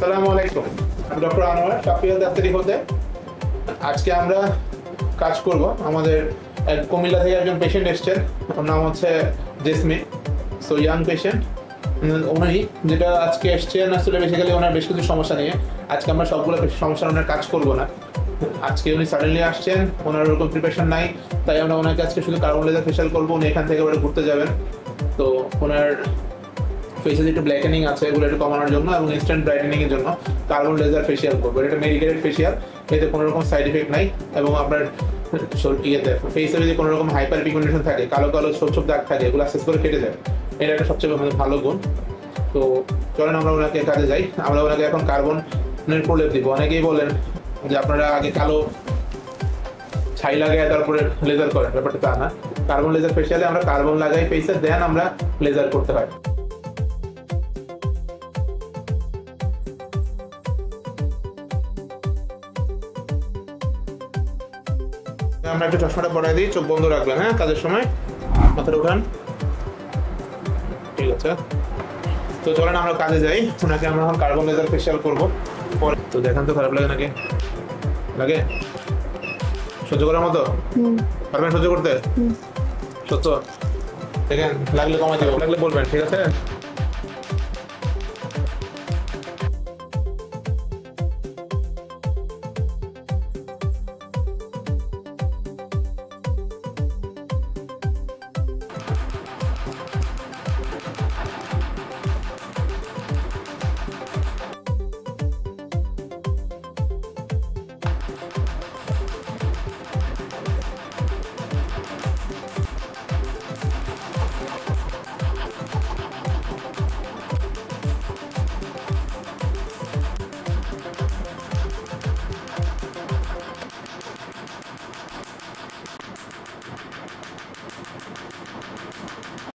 আসসালামু আলাইকুম, আমি ডক্টর আনোয়ার, শাফিয়াল ডাক্তারি হতে। আজকে আমরা কাজ করব। আমাদের কুমিল্লা থেকে একজন পেশেন্ট এসছেন, ওর নাম হচ্ছে জেসমিন। সো ইয়াং পেশেন্ট উনি যেটা আজকে এসছেন, আসলে বেসিক্যালি ওনার বেশ কিছু সমস্যা নিয়ে। আজকে আমরা সবগুলো সমস্যা ওনার কাজ করবো না। আজকে উনি সাডেনলি আসছেন, ওনার ওরকম প্রিপারেশন নাই, তাই আমরা ওনাকে আজকে শুধু কার্বন লেজার ফেশিয়াল করবো। উনি এখান থেকে ওরা ঘুরতে যাবেন। তো ওনার ফেসে একটু ব্ল্যাকেনিং আছে, এগুলো একটু কমানোর জন্য এবং ইনস্ট্যান্ট ব্রাইটেনিং এর জন্য কার্বন লেজার ফেশিয়াল করবো। এটা মেডিকেটেড ফেশিয়াল, এতে কোনো রকম সাইড ইফেক্ট নাই। এবং আপনার ইয়েতে ফেসে যদি কোনো রকম হাইপার পিগমেন্টেশন থাকে, কালো কালো ছোপ ছোপ দাগ থাকে, এগুলো আস্তে করে কেটে যায়। এটা একটা সবচেয়ে ভালো গুণ। তো চলেন আমরা ওনাকে কাজে যাই। আমরা ওনাকে এখন কার্বনের প্রলেপ দিব। অনেকেই বলেন যে আপনারা আগে কালো ছাই লাগাই তারপরে লেজার করেন, ব্যাপারটা তা না। কার্বন লেজার ফেশিয়ালে আমরা কার্বন লাগাই ফেসে, দেন আমরা লেজার করতে হয়। আমরা একটু চশমাটা পরাই দিই, চোখ বন্ধ রাখবেন, হ্যাঁ, কাজের সময় মাথাটা উঠান। ঠিক আছে, তো চলেন আমরা কাজে যাই। ওনাকে আমরা এখন কার্বন লেজার ফেশিয়াল করবো। তো দেখান তো, খারাপ লাগে নাকি? লাগে? সহ্য করার মতো পারবেন সহ্য করতে? সত্য দেখেন, লাগলে কমাই দেবো, লাগলে বলবেন, ঠিক আছে?